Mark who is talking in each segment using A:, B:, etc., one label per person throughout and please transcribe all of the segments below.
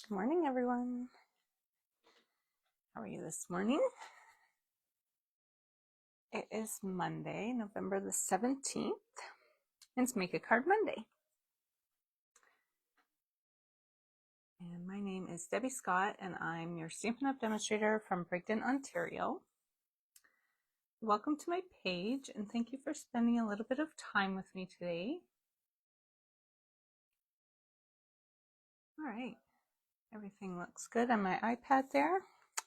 A: Good morning, everyone. How are you this morning? It is Monday, November the 17th, and it's Make a Card Monday. And my name is Debbie Scott, and I'm your Stampin' Up! Demonstrator from Brigden, Ontario. Welcome to my page, and thank you for spending a little bit of time with me today. All right, everything looks good on my iPad there.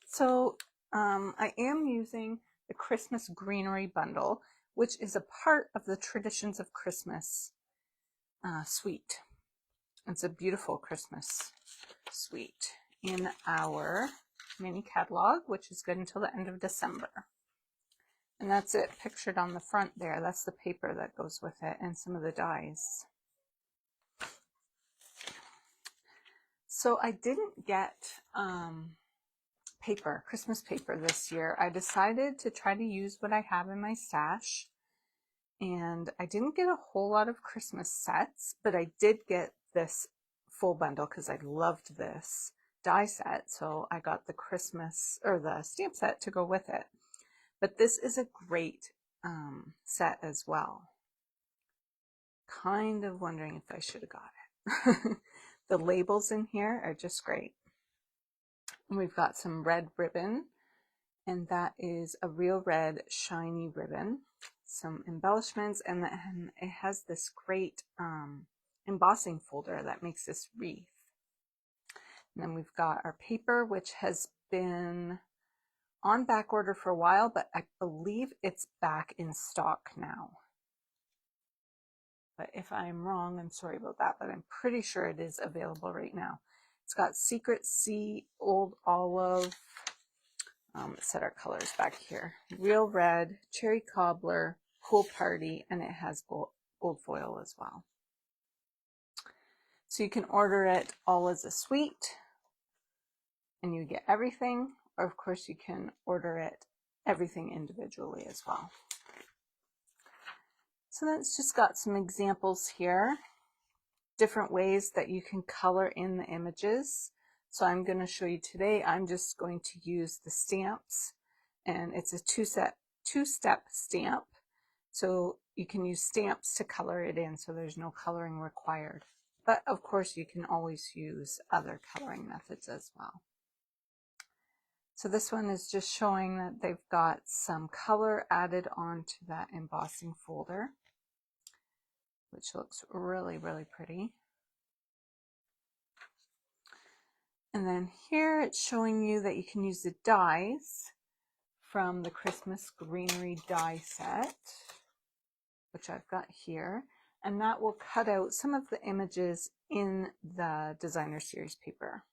A: So I am using the Christmas Greenery bundle, which is a part of the Traditions of Christmas suite. It's a beautiful Christmas suite in our mini catalog, which is good until the end of December. And that's it pictured on the front there. That's the paper that goes with it and some of the dies. So I didn't get Christmas paper this year. I decided to try to use what I have in my stash. And I didn't get a whole lot of Christmas sets, but I did get this full bundle because I loved this die set. So I got the Christmas or the stamp set to go with it. But this is a great set as well. Kind of wondering if I should have got it. The labels in here are just great. And we've got some red ribbon, and that is a real red shiny ribbon. Some embellishments, and then it has this great embossing folder that makes this wreath. And then we've got our paper, which has been on back order for a while, but I believe it's back in stock now. But if I'm wrong, I'm sorry about that, but I'm pretty sure it is available right now. It's got Secret Sea, Old Olive, set our colors back here. Real Red, Cherry Cobbler, Pool Party, and it has gold foil as well. So you can order it all as a suite and you get everything, or of course you can order it everything individually as well. So that's just got some examples here, different ways that you can color in the images. So I'm going to show you today, I'm just going to use the stamps, and it's a two-step stamp. So you can use stamps to color it in, so there's no coloring required. But of course you can always use other coloring methods as well. So this one is just showing that they've got some color added onto that embossing folder, which looks really, really pretty. And then here it's showing you that you can use the dies from the Christmas Greenery die set, which I've got here, and that will cut out some of the images in the designer series paper.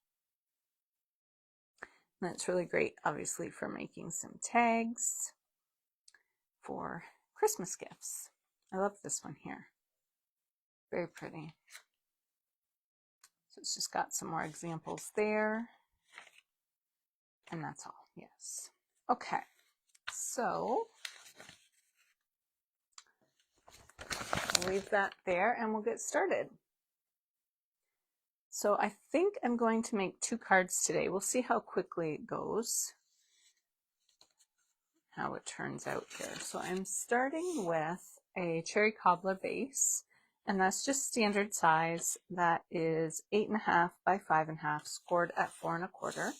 A: And that's really great, obviously, for making some tags for Christmas gifts. I love this one here. Very pretty. So it's just got some more examples there. And that's all, yes. Okay, so I'll leave that there and we'll get started. So I think I'm going to make 2 cards today. We'll see how quickly it goes, how it turns out here. So I'm starting with a Cherry Cobbler base, and that's just standard size. That is 8.5 by 5.5, scored at 4 1/4.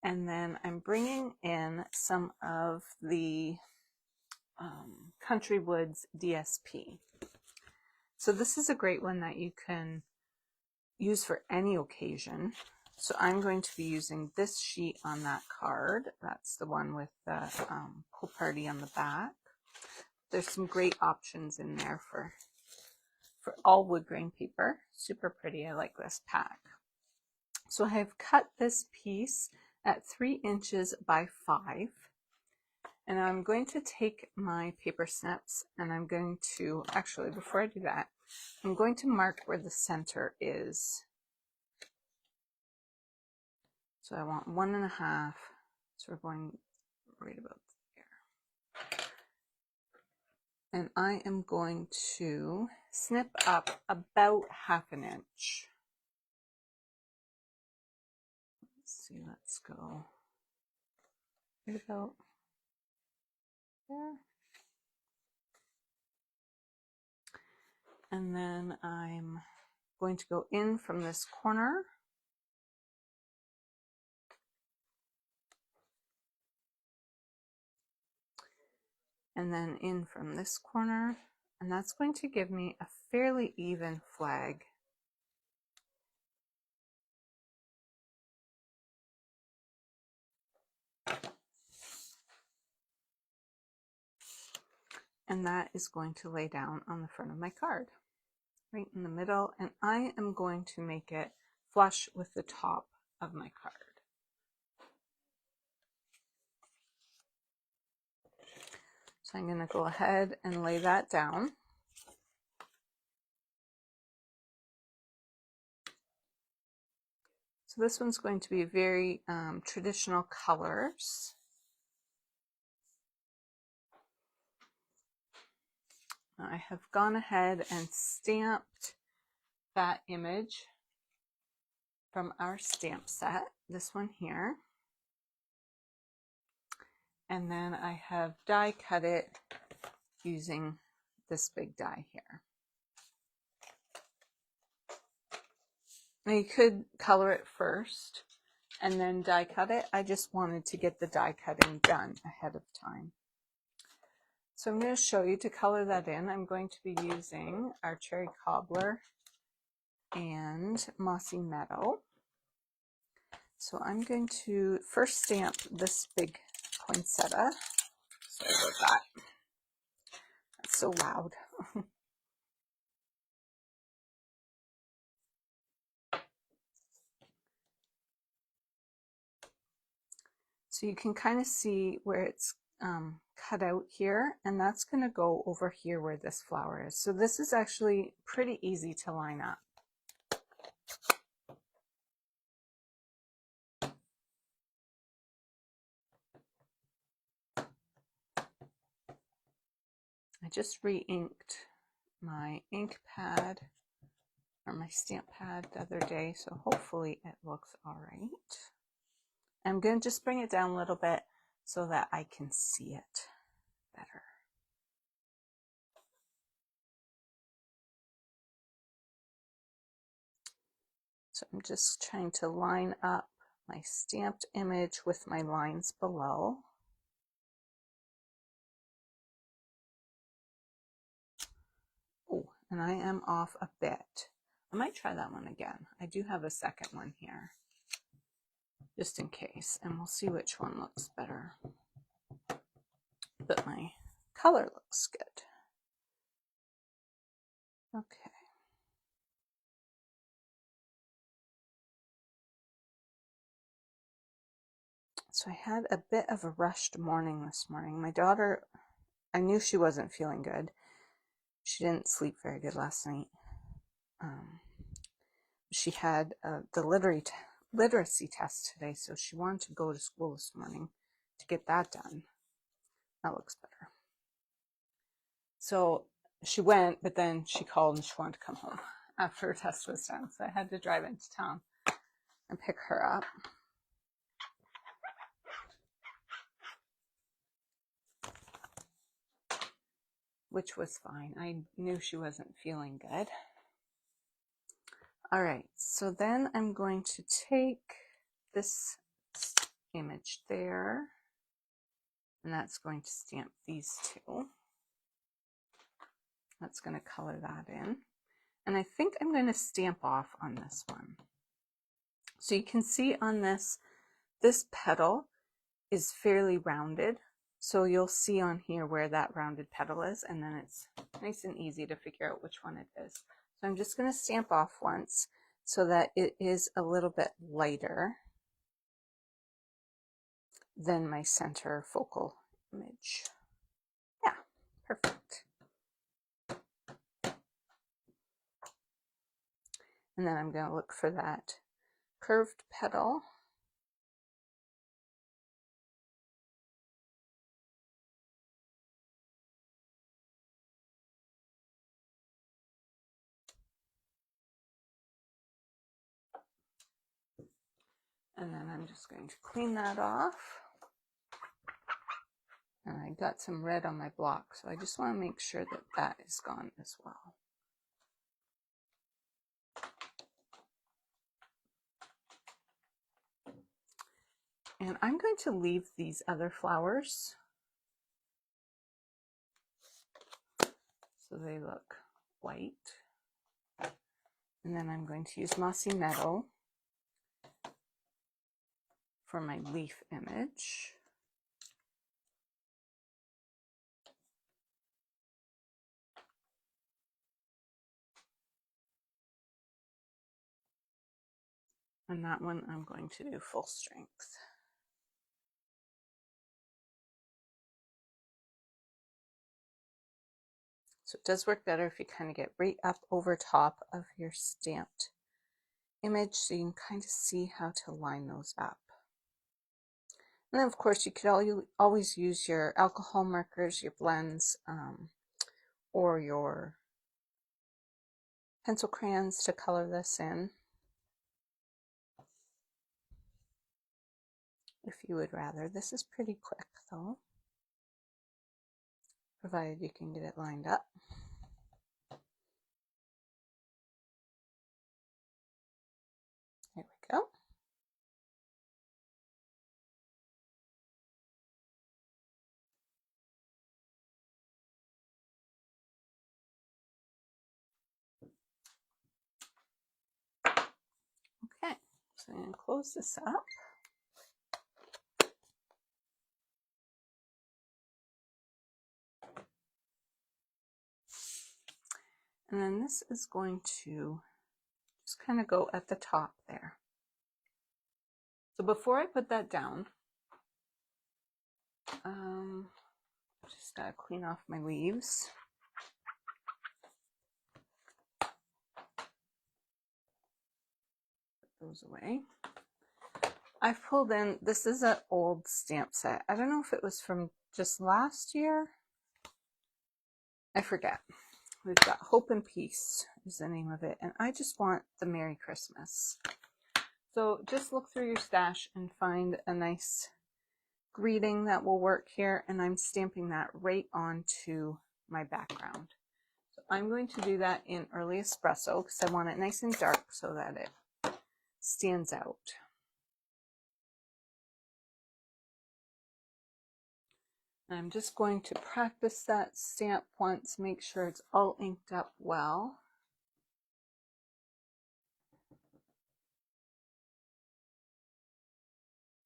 A: And then I'm bringing in some of the Country Woods DSP. So this is a great one that you can use for any occasion. So I'm going to be using this sheet on that card. That's the one with the Pool Party on the back. There's some great options in there for all wood grain paper. Super pretty. I like this pack. So I have cut this piece at 3 inches by 5. And I'm going to take my paper snips and I'm going to, actually before I do that, I'm going to mark where the center is. So I want 1.5, so we're going right about there. And I am going to snip up about 1/2 inch. see, let's go right about there. And then I'm going to go in from this corner. And then in from this corner. And that's going to give me a fairly even flag. And that is going to lay down on the front of my card, right in the middle. And I am going to make it flush with the top of my card. So I'm going to go ahead and lay that down. So this one's going to be very traditional colors. I have gone ahead and stamped that image from our stamp set, this one here. And then I have die cut it using this big die here. Now you could color it first and then die cut it. I just wanted to get the die cutting done ahead of time. So I'm going to show you to color that in. I'm going to be using our cherry cobbler and mossy meadow. So I'm going to first stamp this big poinsettia. Sorry about that. That's so loud. So you can kind of see where it's cut out here, and that's going to go over here where this flower is. So this is actually pretty easy to line up. I just re-inked my ink pad or my stamp pad the other day, so hopefully it looks all right. I'm going to just bring it down a little bit so that I can see it better. So I'm just trying to line up my stamped image with my lines below. Oh, and I am off a bit. I might try that one again. I do have a second one here, just in case, and we'll see which one looks better. But my color looks good. Okay. So I had a bit of a rushed morning this morning. My daughter, I knew she wasn't feeling good. She didn't sleep very good last night. She had the literacy test today, so she wanted to go to school this morning to get that done. That looks better. So she went, but then she called and she wanted to come home after her test was done. So I had to drive into town and pick her up. Which was fine. I knew she wasn't feeling good. All right, so then I'm going to take this image there, and that's going to stamp these two. That's going to color that in. And I think I'm going to stamp off on this one. So you can see on this petal is fairly rounded. So you'll see on here where that rounded petal is, and then it's nice and easy to figure out which one it is. So I'm just going to stamp off once so that it is a little bit lighter than my center focal image. Yeah, perfect. And then I'm going to look for that curved petal. And then I'm just going to clean that off. And I got some red on my block, so I just want to make sure that that is gone as well. And I'm going to leave these other flowers so they look white. And then I'm going to use Mossy Meadow for my leaf image. And that one I'm going to do full strength. So it does work better if you kind of get right up over top of your stamped image so you can kind of see how to line those up. And then of course you could always use your alcohol markers, your blends, or your pencil crayons to color this in, if you would rather. This is pretty quick though, provided you can get it lined up. There we go. Okay, so I'm going to close this up. And then this is going to just kind of go at the top there. So before I put that down, just gotta clean off my leaves. Put those away. I've pulled in, this is an old stamp set. I don't know if it was from just last year. I forget. We've got Hope and Peace is the name of it. And I just want the Merry Christmas. So just look through your stash and find a nice greeting that will work here. And I'm stamping that right onto my background. So I'm going to do that in Early Espresso because I want it nice and dark so that it stands out. And I'm just going to practice that stamp once, make sure it's all inked up well.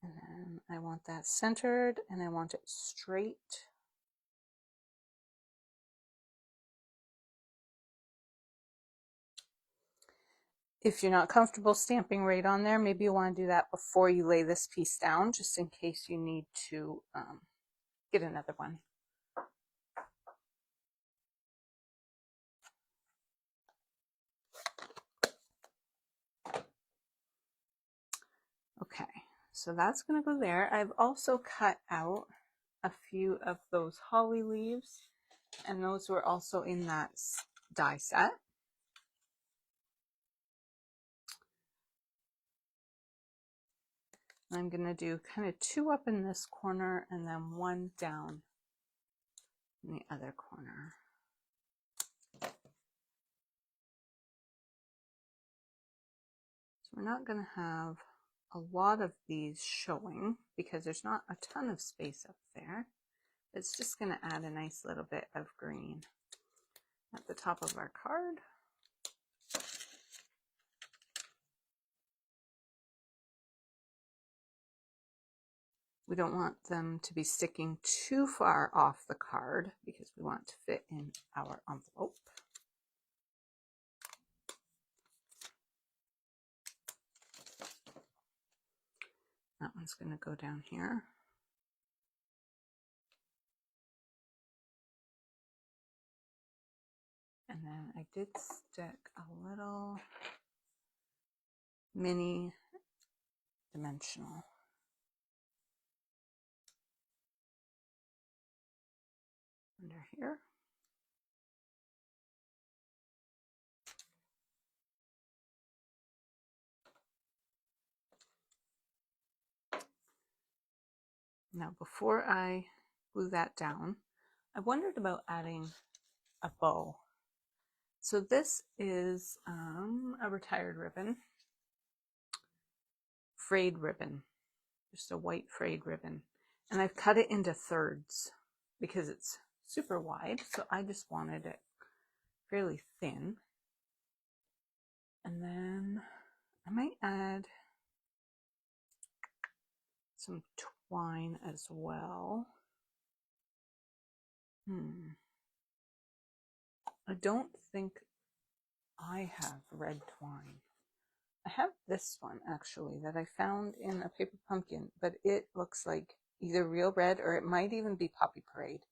A: And then I want that centered and I want it straight. If you're not comfortable stamping right on there, maybe you want to do that before you lay this piece down, just in case you need to get another one. Okay, so that's going to go there. I've also cut out a few of those holly leaves, and those were also in that die set. I'm going to do kind of 2 up in this corner and then 1 down in the other corner. So we're not going to have a lot of these showing because there's not a ton of space up there. It's just going to add a nice little bit of green at the top of our card. We don't want them to be sticking too far off the card because we want it to fit in our envelope. That one's going to go down here. And then I did stick a little mini dimensional under here. Now before I glue that down, I wondered about adding a bow. So this is a retired ribbon, frayed ribbon, just a white frayed ribbon. And I've cut it into thirds because it's super wide, so I just wanted it fairly thin. And then I might add some twine as well. I don't think I have red twine. I have this one actually that I found in a paper pumpkin, but it looks like either real red or it might even be Poppy Parade,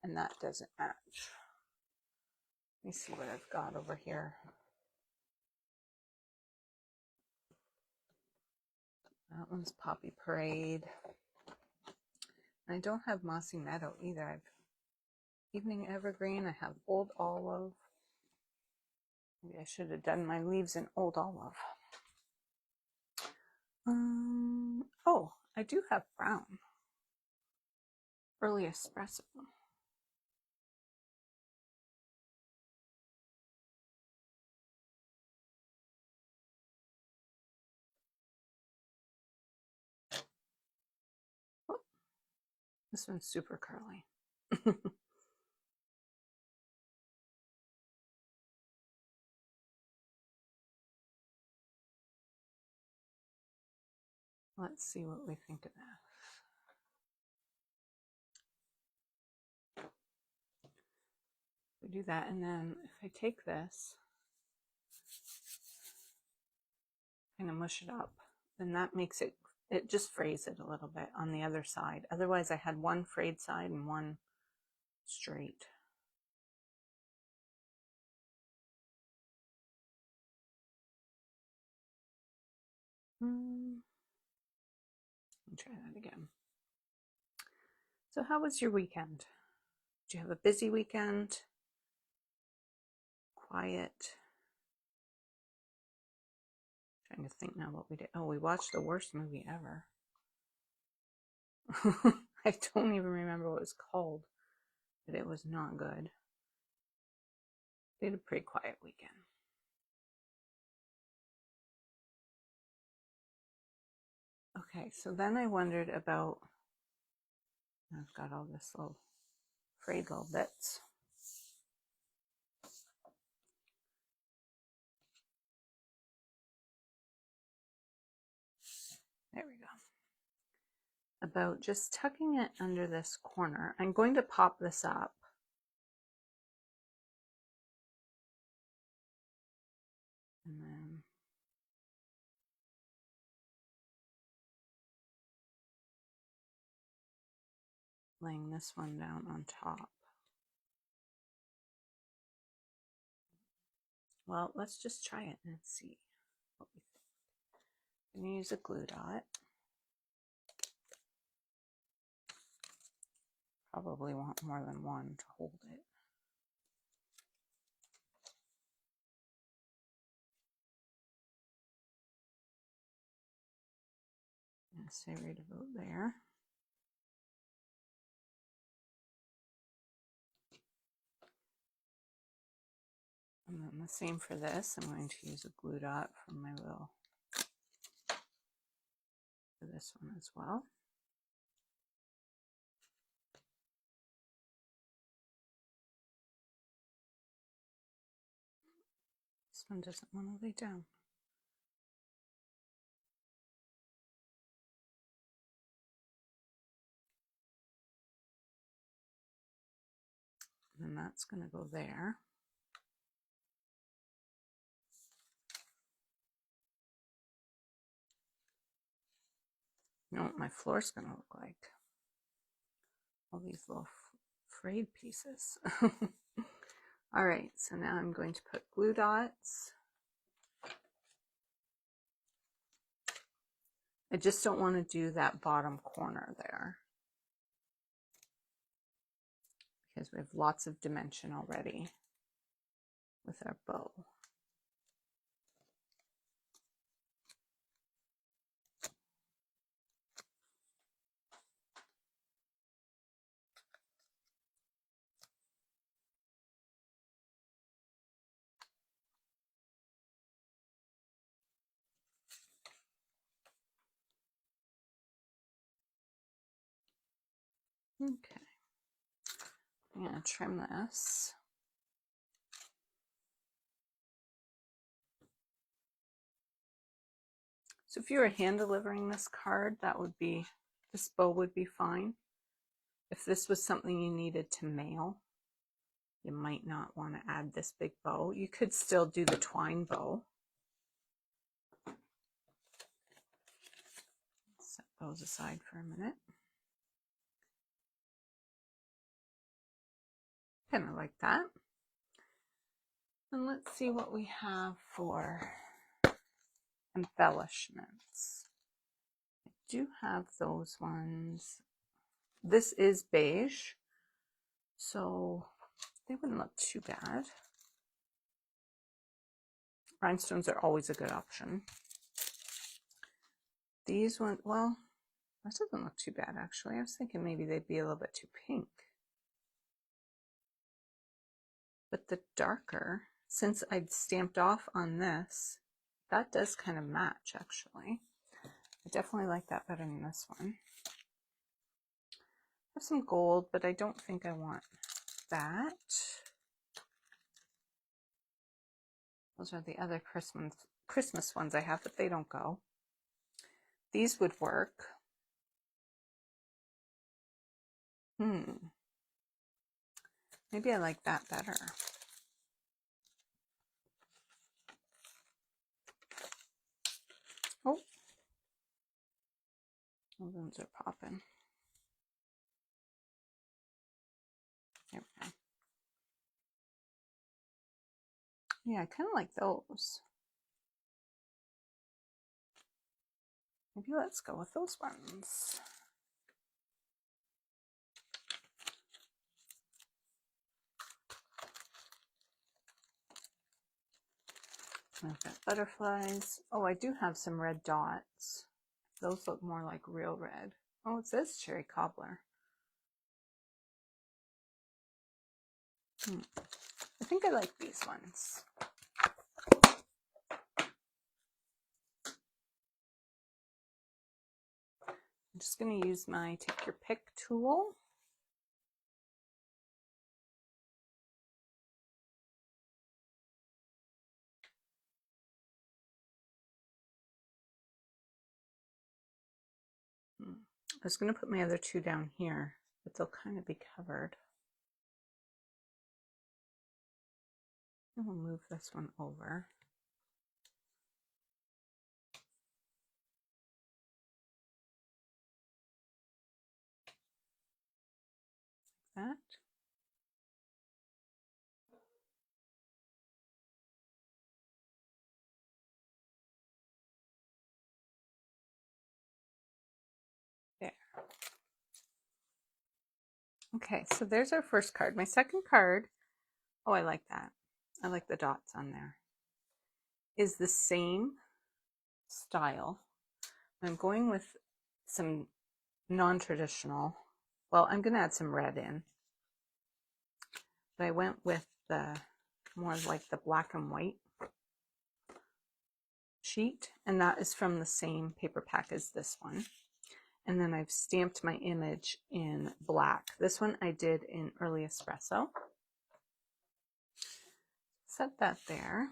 A: and that doesn't match. Let me see what I've got over here. That one's Poppy Parade. And I don't have Mossy Meadow either. I have Evening Evergreen. I have Old Olive. Maybe I should have done my leaves in Old Olive. Oh, I do have brown. Early Espresso. Oh, this one's super curly. Let's see what we think of that. We do that, and then if I take this, kind of mush it up, then that makes it, it just frays it a little bit on the other side. Otherwise I had one frayed side and one straight. Let me try that again. So how was your weekend? Did you have a busy weekend? Quiet? Trying to think now what we did. Oh, we watched the worst movie ever. I don't even remember what it was called, but it was not good. We had a pretty quiet weekend. Okay, so then I wondered about, I've got all this little frayed little bits. There we go. About just tucking it under this corner. I'm going to pop this up. And then laying this one down on top. Well, let's just try it and see what we think. I'm going to use a glue dot. Probably want more than one to hold it. I'm going to say right about there. And then the same for this. I'm going to use a glue dot from my little, for this one as well. This one doesn't want to lay down. And then that's going to go there. You know what my floor's going to look like? All these little frayed pieces. All right, so now I'm going to put glue dots. I just don't want to do that bottom corner there because we have lots of dimension already with our bow. Okay, I'm going to trim this. So if you were hand delivering this card, this bow would be fine. If this was something you needed to mail, you might not want to add this big bow. You could still do the twine bow. Set those aside for a minute. Kind of like that. And let's see what we have for embellishments. I do have those ones. This is beige, so they wouldn't look too bad. Rhinestones are always a good option. These ones, well, that doesn't look too bad actually. I was thinking maybe they'd be a little bit too pink. But the darker, since I'd stamped off on this, that does kind of match actually. I definitely like that better than this one. I have some gold, but I don't think I want that. Those are the other Christmas ones I have, but they don't go. These would work. Maybe I like that better. Oh, balloons are popping. There we go. Yeah, I kind of like those. Maybe let's go with those ones. I've got butterflies. Oh, I do have some red dots. Those look more like real red. Oh, it says cherry cobbler. I think I like these ones. I'm just going to use my take your pick tool. I was going to put my other two down here, but they'll kind of be covered. And we'll move this one over. Like that. There. Okay, so there's our first card. My second card, oh, I like that. I like the dots on there. Is the same style. I'm going with some non-traditional. Well, I'm going to add some red in. But I went with the more like the black and white sheet, and that is from the same paper pack as this one. And then I've stamped my image in black. This one I did in Early Espresso. Set that there.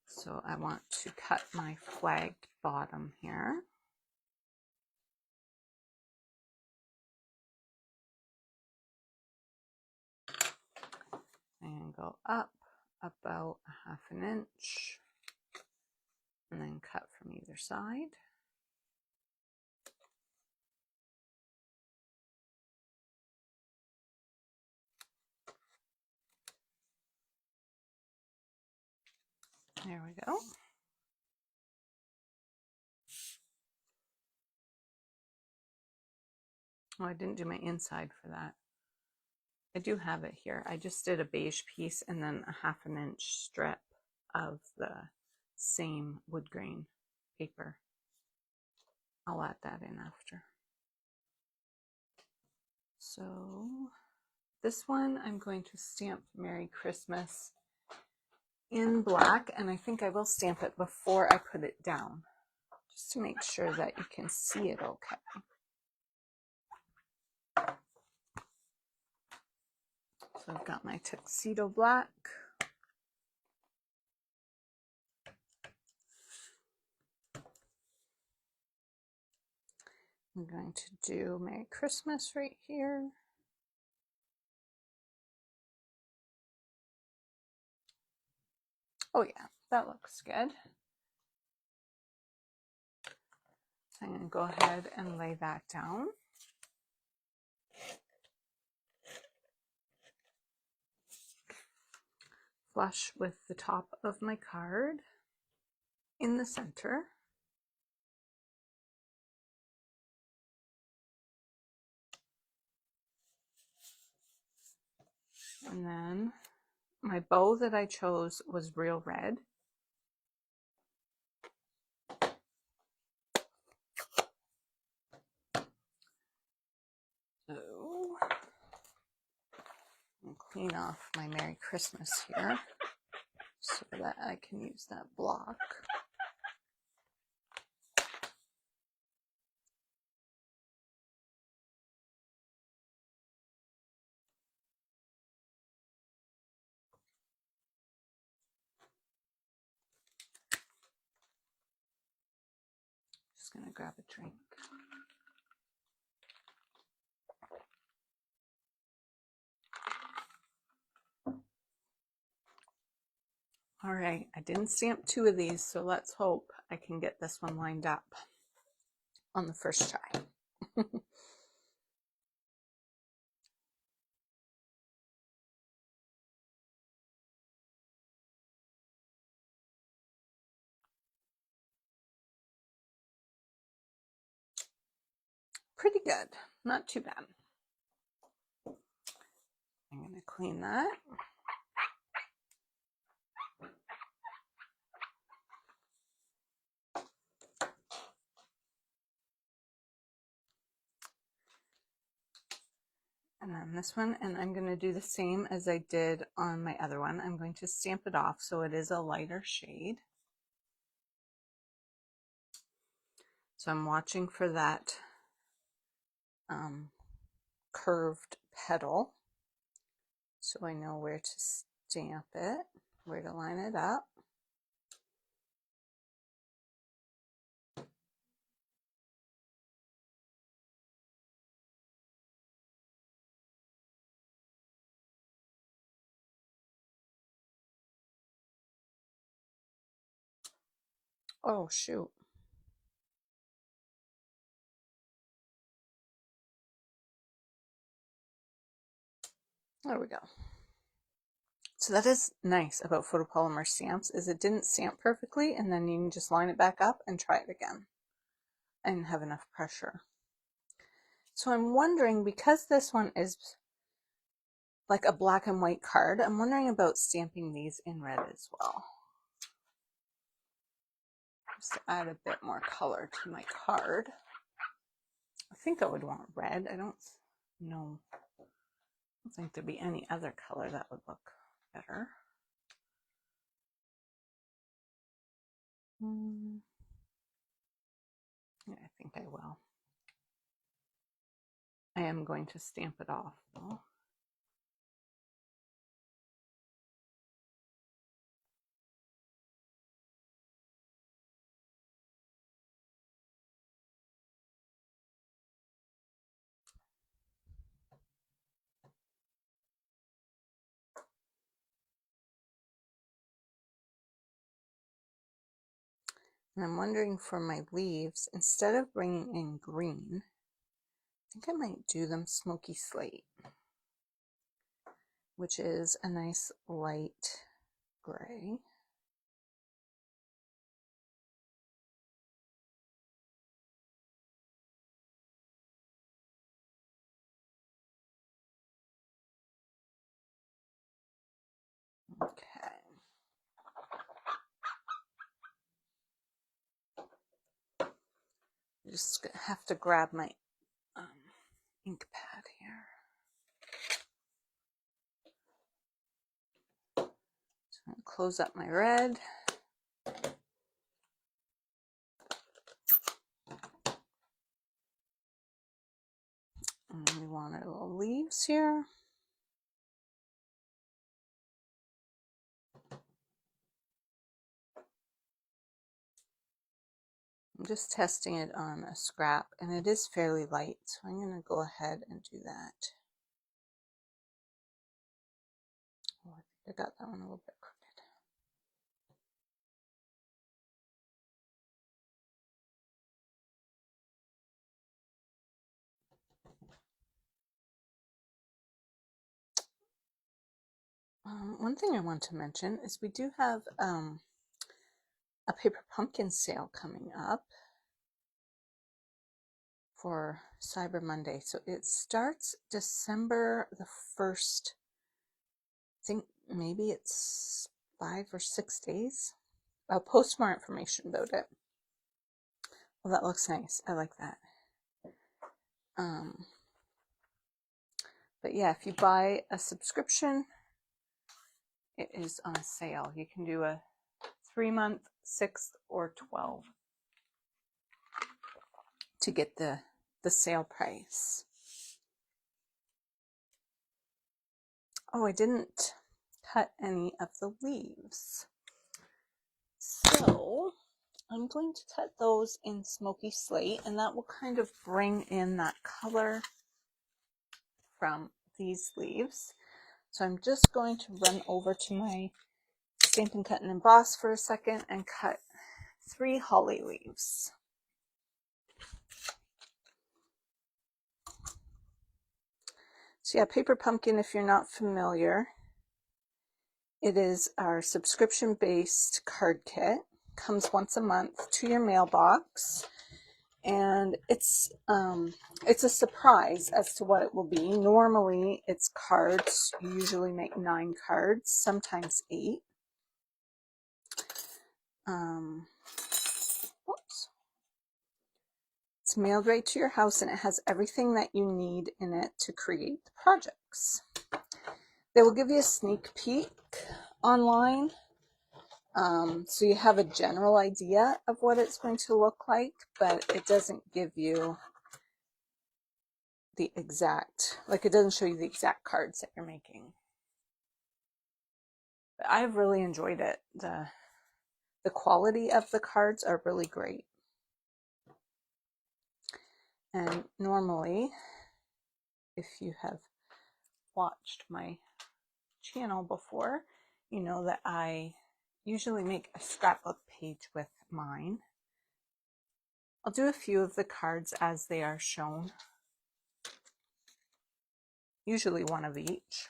A: So I want to cut my flagged bottom here. And go up about 1/2 inch. And then cut from either side. There we go. Oh, I didn't do my inside for that. I do have it here. I just did a beige piece and then a 1/2 inch strip of the same wood grain paper. I'll add that in after. So this one I'm going to stamp Merry Christmas in black, and I think I will stamp it before I put it down, just to make sure that you can see it okay. So I've got my tuxedo black. I'm going to do Merry Christmas right here. Oh yeah, that looks good. So I'm going to go ahead and lay that down. Flush with the top of my card in the center. And then my bow that I chose was real red. So I'll clean off my Merry Christmas here so that I can use that block. Just gonna grab a drink. All right, I didn't stamp 2 of these, so let's hope I can get this one lined up on the first try. Pretty good, not too bad. I'm gonna clean that. And then this one, and I'm going to do the same as I did on my other one. I'm going to stamp it off so it is a lighter shade. So I'm watching for that curved petal so I know where to stamp it, where to line it up. Oh shoot. There we go. So that is nice about photopolymer stamps, is it didn't stamp perfectly, and then you can just line it back up and try it again and have enough pressure. So I'm wondering, because this one is like a black and white card, I'm wondering about stamping these in red as well. Just to add a bit more color to my card. I think I would want red. I don't know. I don't think there'd be any other color that would look better. Yeah, I think I will. I am going to stamp it off though. And I'm wondering for my leaves, instead of bringing in green, I think I might do them smoky slate, which is a nice light gray. Okay. Just have to grab my ink pad here. So I'm going to close up my red. And we want our little leaves here. I'm just testing it on a scrap, and it is fairly light, so I'm going to go ahead and do that. Oh, I think I got that one a little bit crooked. One thing I want to mention is we do have a paper pumpkin sale coming up for Cyber Monday. So it starts December the 1st. I think maybe it's 5 or 6 days. I'll post more information about it. Well, that looks nice. I like that. But yeah, if you buy a subscription, it is on sale. You can do a 3-month, 6, or 12 to get the sale price. Oh, I didn't cut any of the leaves. So I'm going to cut those in Smoky Slate, and that will kind of bring in that color from these leaves. So I'm just going to run over to my Stampin' Cut and Emboss for a second and cut 3 holly leaves. So yeah, Paper Pumpkin, if you're not familiar, it is our subscription-based card kit. Comes once a month to your mailbox, and it's a surprise as to what it will be. Normally, it's cards. You usually make 9 cards, sometimes 8. Whoops. It's mailed right to your house, and it has everything that you need in it to create the projects. They will give you a sneak peek online, so you have a general idea of what it's going to look like, but it doesn't give you the exact, like it doesn't show you the exact cards that you're making. But I've really enjoyed it. The quality of the cards are really great. And normally, if you have watched my channel before, you know that I usually make a scrapbook page with mine. I'll do a few of the cards as they are shown, usually one of each.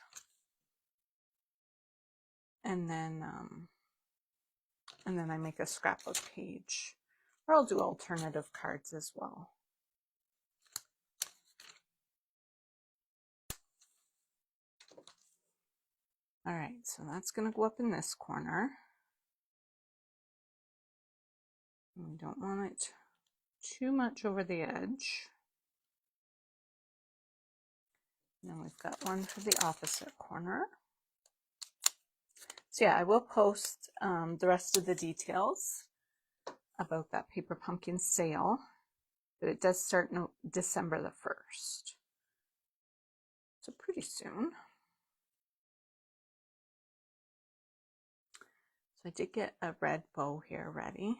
A: And then I make a scrapbook page, or I'll do alternative cards as well. All right, so that's going to go up in this corner. We don't want it too much over the edge. And then we've got one for the opposite corner. So yeah, I will post the rest of the details about that Paper Pumpkin sale, but it does start December the 1st. So pretty soon. So I did get a red bow here ready.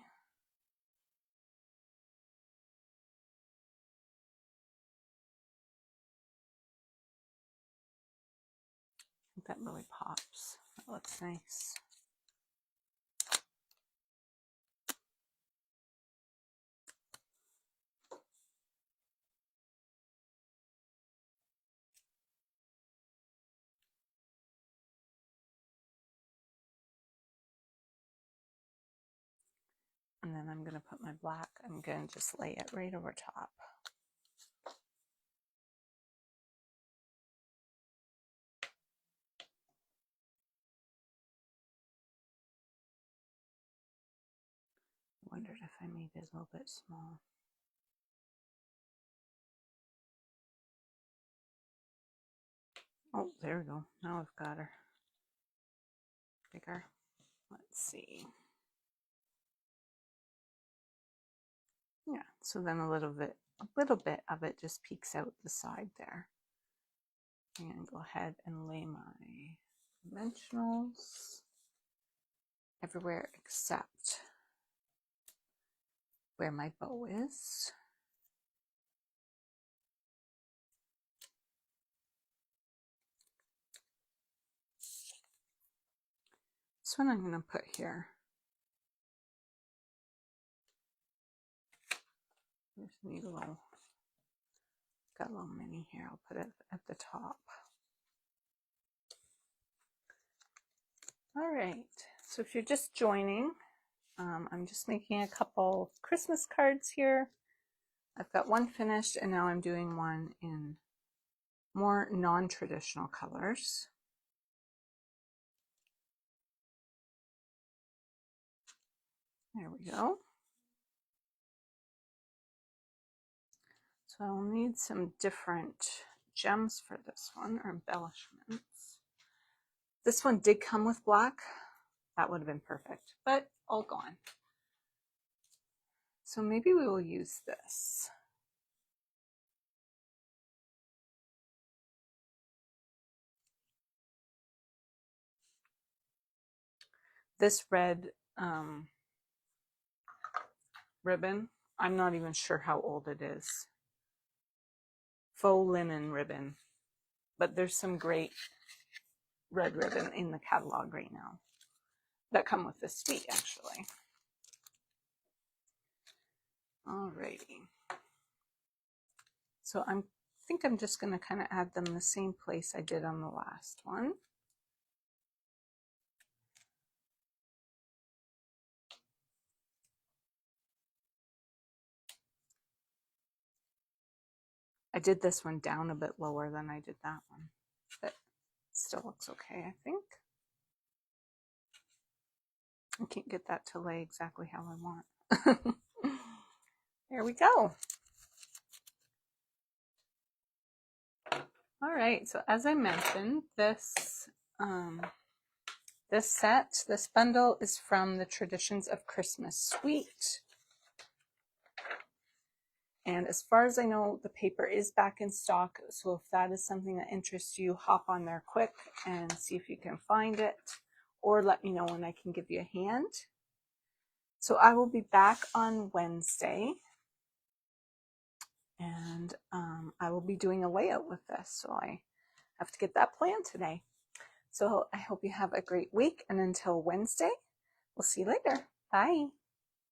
A: I think that really pops. That looks nice. And then I'm going to put my black, I'm going to just lay it right over top. I wondered if I made it a little bit small. Oh, there we go. Now I've got her bigger. Let's see. Yeah, so then a little bit of it just peeks out the side there. And go ahead and lay my dimensionals everywhere except where my bow is. This one I'm going to put here. There's a neat little, got a little mini here. I'll put it at the top. All right, so if you're just joining, I'm just making a couple Christmas cards here. I've got one finished, and now I'm doing one in more non-traditional colors. There we go. So I'll need some different gems for this one, or embellishments. This one did come with black. That would have been perfect, but all gone. So maybe we will use this. This red ribbon, I'm not even sure how old it is. Faux linen ribbon, but there's some great red ribbon in the catalog right now that come with this suite, actually. Alrighty. So I think I'm just going to kind of add them the same place I did on the last one. I did this one down a bit lower than I did that one, but it still looks okay, I think. I can't get that to lay exactly how I want. There we go. All right, so as I mentioned, this this bundle is from the Traditions of Christmas suite. And as far as I know, the paper is back in stock. So if that is something that interests you, hop on there quick and see if you can find it, or let me know when I can give you a hand. So I will be back on Wednesday, and I will be doing a layout with this. So I have to get that planned today. So I hope you have a great week, and until Wednesday, we'll see you later. Bye.